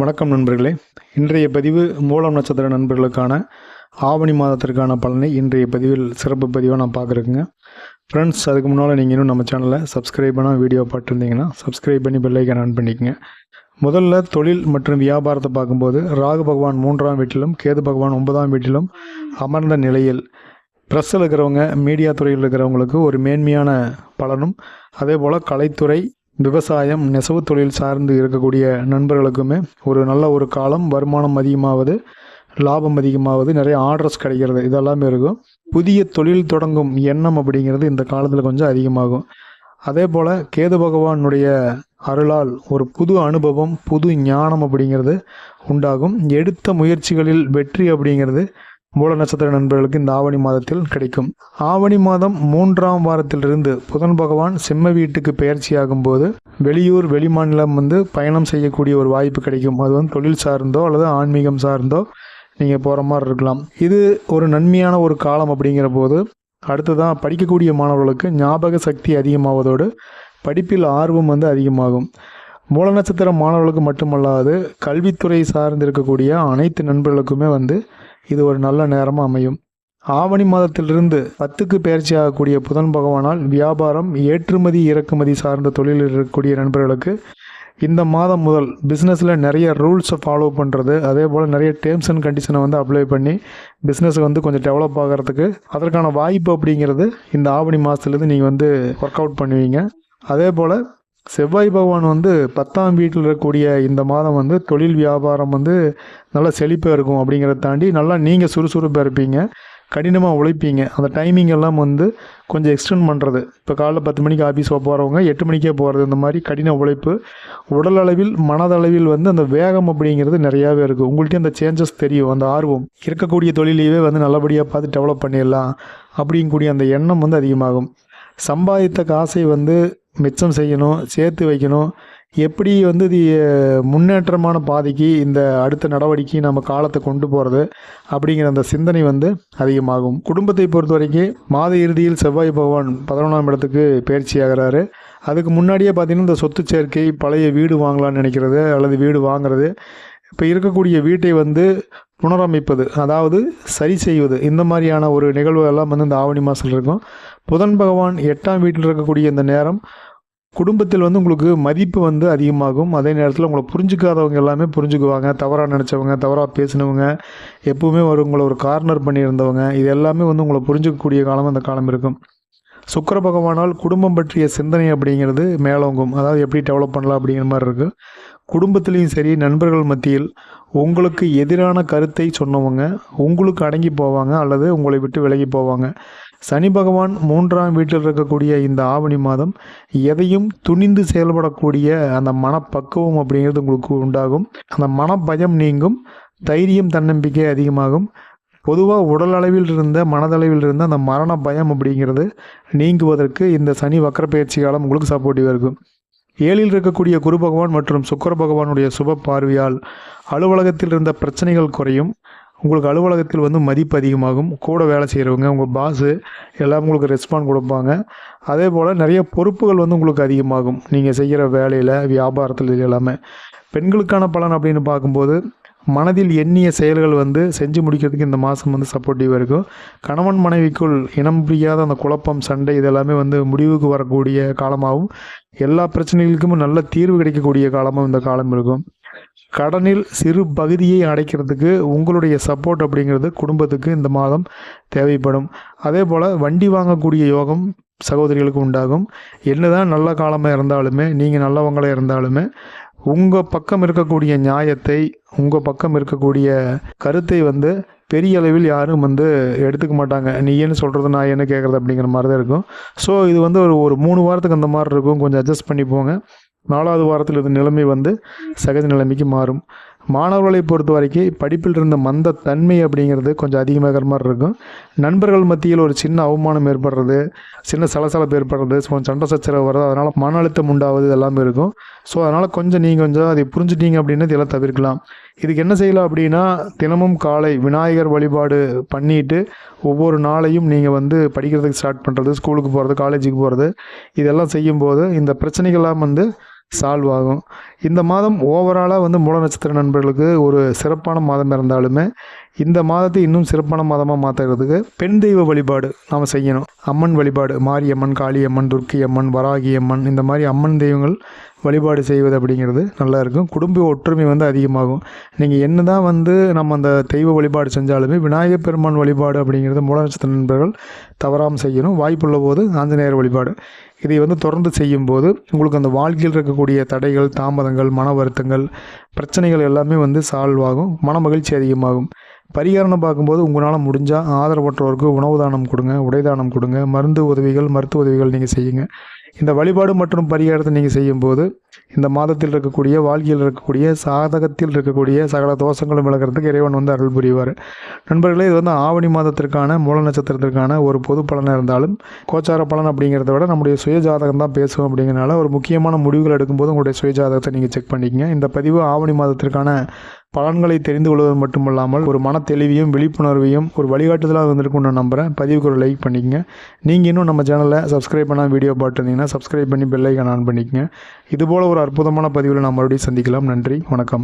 வணக்கம் நண்பர்களே. இன்றைய பதிவு மூலம் நட்சத்திர நண்பர்களுக்கான ஆவணி மாதத்திற்கான பலனை இன்றைய பதிவில் சிறப்பு பதிவாக நான் பார்க்குறேங்க. ஃப்ரெண்ட்ஸ், அதுக்கு முன்னால் நீங்கள் இன்னும் நம்ம சேனலை சப்ஸ்கிரைப் பண்ணால் வீடியோ பார்த்துருந்தீங்கன்னா சப்ஸ்கிரைப் பண்ணி பெல் ஐக்கான் ஆன் பண்ணிக்கங்க. முதல்ல தொழில் மற்றும் வியாபாரத்தை பார்க்கும்போது ராகு பகவான் 3ஆம் வீட்டிலும் கேது பகவான் 9ஆம் வீட்டிலும் அமர்ந்த நிலையில் ப்ரெஸ்ஸில் இருக்கிறவங்க, மீடியா துறையில் இருக்கிறவங்களுக்கு ஒரு மேன்மையான பலனும், அதே போல் கலைத்துறை, விவசாயம், நெசவு தொழில் சார்ந்து இருக்கக்கூடிய நண்பர்களுக்குமே ஒரு நல்ல ஒரு காலம். வருமானம் அதிகமாவது, லாபம் அதிகமாவது, நிறைய ஆர்டர்ஸ் கிடைக்கிறது, இதெல்லாமே இருக்கும். புதிய தொழில் தொடங்கும் எண்ணம் அப்படிங்கிறது இந்த காலத்தில் கொஞ்சம் அதிகமாகும். அதே போல் கேது பகவானுடைய அருளால் ஒரு புது அனுபவம், புது ஞானம் அப்படிங்கிறது உண்டாகும். எடுத்த முயற்சிகளில் வெற்றி அப்படிங்கிறது மூல நட்சத்திர நண்பர்களுக்கு இந்த ஆவணி மாதத்தில் கிடைக்கும். ஆவணி மாதம் 3ஆம் வாரத்திலிருந்து புதன் பகவான் சிம்ம வீட்டுக்கு பெயர்ச்சியாகும் போது வெளியூர், வெளிமாநிலம் பயணம் செய்யக்கூடிய ஒரு வாய்ப்பு கிடைக்கும். அது தொழில் சார்ந்தோ அல்லது ஆன்மீகம் சார்ந்தோ நீங்கள் போகிற மாதிரி இருக்கலாம். இது ஒரு நன்மையான ஒரு காலம் அப்படிங்கிற போது அடுத்ததான் படிக்கக்கூடிய மாணவர்களுக்கு ஞாபக சக்தி அதிகமாவதோடு படிப்பில் ஆர்வம் அதிகமாகும். மூல நட்சத்திர மாணவர்களுக்கு மட்டுமல்லாது கல்வித்துறை சார்ந்து இருக்கக்கூடிய அனைத்து நண்பர்களுக்குமே இது ஒரு நல்ல நேரமாக அமையும். ஆவணி மாதத்திலிருந்து 10க்கு பயிற்சி ஆகக்கூடிய புதன் பகவானால் வியாபாரம், ஏற்றுமதி இறக்குமதி சார்ந்த தொழிலில் இருக்கக்கூடிய நண்பர்களுக்கு இந்த மாதம் முதல் பிஸ்னஸில் நிறைய ரூல்ஸை ஃபாலோ பண்ணுறது, அதே போல் நிறைய டேர்ம்ஸ் அண்ட் கண்டிஷனை அப்ளை பண்ணி பிஸ்னஸ் கொஞ்சம் டெவலப் ஆகிறதுக்கு அதற்கான வாய்ப்பு அப்படிங்கிறது இந்த ஆவணி மாதத்துலேருந்து நீங்கள் ஒர்க் அவுட் பண்ணுவீங்க. அதே போல் செவ்வாய் பகவான் 10ஆம் வீட்டில் இருக்கக்கூடிய இந்த மாதம் தொழில் வியாபாரம் நல்லா செழிப்பாக இருக்கும். அப்படிங்கிறத தாண்டி நல்லா நீங்கள் சுறுசுறுப்பாக இருப்பீங்க, கடினமாக உழைப்பீங்க. அந்த டைமிங் எல்லாம் கொஞ்சம் எக்ஸ்டெண்ட் பண்ணுறது. இப்போ காலைல 10 மணிக்கு ஆஃபீஸ் போகிறவங்க 8 மணிக்கே போகிறது, இந்த மாதிரி கடின உழைப்பு உடல் அளவில், மனதளவில் அந்த வேகம் அப்படிங்கிறது நிறையாவே இருக்குது. உங்கள்கிட்ட அந்த சேஞ்சஸ் தெரியும். அந்த ஆர்வம் இருக்கக்கூடிய தொழிலையே நல்லபடியாக பார்த்து டெவலப் பண்ணிடலாம் அப்படிங்கக்கூடிய அந்த எண்ணம் அதிகமாகும். சம்பாதித்த காசை மிச்சம் செய்யணும், சேர்த்து வைக்கணும், எப்படி இது முன்னேற்றமான பாதைக்கு இந்த அடுத்த நடவடிக்கை நம்ம காலத்தை கொண்டு போகிறது அப்படிங்கிற அந்த சிந்தனை அதிகமாகும். குடும்பத்தை பொறுத்த வரைக்கும் மாத இறுதியில் செவ்வாய் பகவான் 11ஆம் இடத்துக்கு பயிற்சி ஆகிறாரு. அதுக்கு முன்னாடியே பார்த்திங்கன்னா இந்த சொத்து சேர்க்கை, பழைய வீடு வாங்கலான்னு நினைக்கிறது அல்லது வீடு வாங்குறது, இப்போ இருக்கக்கூடிய வீட்டை புனரமைப்பது, அதாவது சரி செய்வது, இந்த மாதிரியான ஒரு நிகழ்வு எல்லாம் இந்த ஆவணி மாதத்தில் இருக்கும். புதன் பகவான் 8ஆம் வீட்டில் இருக்கக்கூடிய இந்த நேரம் குடும்பத்தில் உங்களுக்கு மதிப்பு அதிகமாகும். அதே நேரத்தில் உங்களை புரிஞ்சுக்காதவங்க எல்லாமே புரிஞ்சுக்குவாங்க. தவறாக நினச்சவங்க, தவறாக பேசினவங்க, எப்பவுமே உங்களை ஒரு கார்னர் பண்ணியிருந்தவங்க, இது எல்லாமே உங்களை புரிஞ்சுக்கக்கூடிய காலம் அந்த காலம் இருக்கும். சுக்கிர பகவானால் குடும்பம் பற்றிய சிந்தனை அப்படிங்கிறது மேலோங்கும். அதாவது எப்படி டெவலப் பண்ணலாம் அப்படிங்கிற மாதிரி இருக்குது. குடும்பத்திலையும் சரி, நண்பர்கள் மத்தியில் உங்களுக்கு எதிரான கருத்தை சொன்னவங்க உங்களுக்கு அடங்கி போவாங்க அல்லது உங்களை விட்டு விலகி போவாங்க. சனி பகவான் 3ஆம் வீட்டில் இருக்கக்கூடிய இந்த ஆவணி மாதம் எதையும் துணிந்து செயல்படக்கூடிய அந்த மனப்பக்குவம் அப்படிங்கிறது உங்களுக்கு உண்டாகும். அந்த மனபயம் நீங்கும், தைரியம், தன்னம்பிக்கை அதிகமாகும். பொதுவாக உடல் அளவில் இருந்த, மனதளவில் இருந்த அந்த மரண பயம் அப்படிங்கிறது நீங்குவதற்கு இந்த சனி வக்கர பயிற்சி காலம் உங்களுக்கு சப்போர்ட்டிவாக இருக்கும். 7ல் இருக்கக்கூடிய குரு பகவான் மற்றும் சுக்கிர பகவானுடைய சுப பார்வையால் அலுவலகத்தில் இருந்த பிரச்சனைகள் குறையும். உங்களுக்கு அலுவலகத்தில் மதிப்பு அதிகமாகும். கூட வேலை செய்கிறவங்க, உங்கள் பாஸு எல்லாம் உங்களுக்கு ரெஸ்பாண்ட் கொடுப்பாங்க. அதே போல் நிறைய பொறுப்புகள் உங்களுக்கு அதிகமாகும் நீங்கள் செய்கிற வேலையில், வியாபாரத்தில், இது எல்லாமே. பெண்களுக்கான பலன் அப்படின்னு பார்க்கும்போது மனதில் எண்ணிய செயல்கள் செஞ்சு முடிக்கிறதுக்கு இந்த மாதம் சப்போர்ட்டிவாக இருக்கும். கணவன் மனைவிக்குள் இனம் புரியாத அந்த குழப்பம், சண்டை, இதெல்லாமே முடிவுக்கு வரக்கூடிய காலமாகவும் எல்லா பிரச்சனைகளுக்கும் நல்ல தீர்வு கிடைக்கக்கூடிய காலமும் இந்த காலம் இருக்கும். கடனில் சிறு பகுதியை அடைக்கிறதுக்கு உங்களுடைய சப்போர்ட் அப்படிங்கிறது குடும்பத்துக்கு இந்த மாதம் தேவைப்படும். அதே போல் வண்டி வாங்கக்கூடிய யோகம் சகோதரிகளுக்கு உண்டாகும். என்னதான் நல்ல காலமாக இருந்தாலுமே, நீங்கள் நல்லவங்களாக இருந்தாலுமே, உங்கள் பக்கம் இருக்கக்கூடிய நியாயத்தை, உங்கள் பக்கம் இருக்கக்கூடிய கருத்தை பெரிய அளவில் யாரும் எடுத்துக்க மாட்டாங்க. நீ என்ன சொல்கிறது, நான் என்ன கேட்குறது அப்படிங்கிற மாதிரி தான் இருக்கும். ஸோ இது ஒரு 3 வாரத்துக்கு அந்த மாதிரி இருக்கும். கொஞ்சம் அட்ஜஸ்ட் பண்ணி போங்க. 4வது வாரத்தில் இது நிலைமை சகஜ நிலைமைக்கு மாறும். மாணவர்களை பொறுத்த வரைக்கும் படிப்பில் இருந்த மந்த தன்மை அப்படிங்கிறது கொஞ்சம் அதிகமாகிற மாதிரி இருக்கும். நண்பர்கள் மத்தியில் ஒரு சின்ன அவமானம் ஏற்படுறது, சின்ன சலசலப்பு ஏற்படுறது, சண்டை சச்சரவு வர்றது, அதனால் மன அழுத்தம் உண்டாவது எல்லாமே இருக்கும். ஸோ அதனால் நீங்கள் கொஞ்சம் அதை புரிஞ்சுட்டீங்க அப்படின்னா இதெல்லாம் தவிர்க்கலாம். இதுக்கு என்ன செய்யலாம் அப்படின்னா, தினமும் காலை விநாயகர் வழிபாடு பண்ணிவிட்டு ஒவ்வொரு நாளையும் நீங்கள் படிக்கிறதுக்கு ஸ்டார்ட் பண்ணுறது, ஸ்கூலுக்கு போகிறது, காலேஜுக்கு போகிறது, இதெல்லாம் செய்யும்போது இந்த பிரச்சனைகள்லாம் சால்வ் ஆகும். இந்த மாதம் ஓவராலாக வந்து மூல நட்சத்திர நண்பர்களுக்கு ஒரு சிறப்பான மாதம் இருந்தாலுமே இந்த மாதத்தை இன்னும் சிறப்பான மாதமாக மாற்றுறதுக்கு பெண் தெய்வ வழிபாடு நாம் செய்யணும். அம்மன் வழிபாடு, மாரியம்மன், காளியம்மன், துர்க்கி அம்மன், வராகி அம்மன், இந்த மாதிரி அம்மன் தெய்வங்கள் வழிபாடு செய்வது அப்படிங்கிறது நல்லா இருக்கும். குடும்ப ஒற்றுமை வந்து அதிகமாகும். நீங்கள் என்ன தான் வந்து நம்ம அந்த தெய்வ வழிபாடு செஞ்சாலுமே விநாயகப் பெருமான் வழிபாடு அப்படிங்கிறது மூல நட்சத்திர நண்பர்கள் தவறாமல் செய்யணும். வாய்ப்புள்ள போது ஆஞ்சநேயர் வழிபாடு இதை வந்து தொடர்ந்து செய்யும்போது உங்களுக்கு அந்த வாழ்க்கையில் இருக்கக்கூடிய தடைகள், தாமதங்கள், மன வருத்தங்கள், பிரச்சனைகள் எல்லாமே வந்து சால்வ் ஆகும். மன மகிழ்ச்சி அதிகமாகும். பரிகாரம் பார்க்கும்போது உங்களால் முடிஞ்சால் ஆதரவற்றோருக்கு உணவு தானம் கொடுங்க, உடை தானம் கொடுங்க, மருந்து உதவிகள், மருத்துவ உதவிகள் நீங்கள் செய்யுங்க. இந்த வழிபாடு மற்றும் பரிகாரத்தை நீங்கள் செய்யும்போது இந்த மாதத்தில் இருக்கக்கூடிய வாழ்க்கையில் இருக்கக்கூடிய சாதகத்தில் இருக்கக்கூடிய சகல தோஷங்களும் விலகிறதுக்கு இறைவன் வந்து அருள் புரிவார். நண்பர்களே, இது வந்து ஆவணி மாதத்திற்கான மூல நட்சத்திரத்திற்கான ஒரு பொது பலனாக இருந்தாலும் கோச்சார பலன் அப்படிங்கிறத விட நம்முடைய சுய ஜாதகம் தான் பேசுவோம். அப்படிங்கிறனால ஒரு முக்கியமான முடிவுகள் எடுக்கும்போது உங்களுடைய சுய ஜாதகத்தை நீங்கள் செக் பண்ணிக்கங்க. இந்த பதிவு ஆவணி மாதத்திற்கான பலன்களை தெரிந்து கொள்வது மட்டுமல்லாமல் ஒரு மன தெளிவையும் விழிப்புணர்வையும் ஒரு வழிகாட்டுதலாக வந்திருக்கும்னு நான் நம்புகிறேன். பதிவுக்கு ஒரு லைக் பண்ணிக்கங்க. நீங்கள் இன்னும் நம்ம சேனலில் சப்ஸ்கிரைப் பண்ணால் வீடியோ பார்த்துருந்தீங்கன்னா சப்ஸ்கிரைப் பண்ணி பெல் ஐக்கான் ஆன் பண்ணிக்கங்க. இதுபோல் ஒரு அற்புதமான பதிவில் நாம் மறுபடியும் சந்திக்கலாம். நன்றி, வணக்கம்.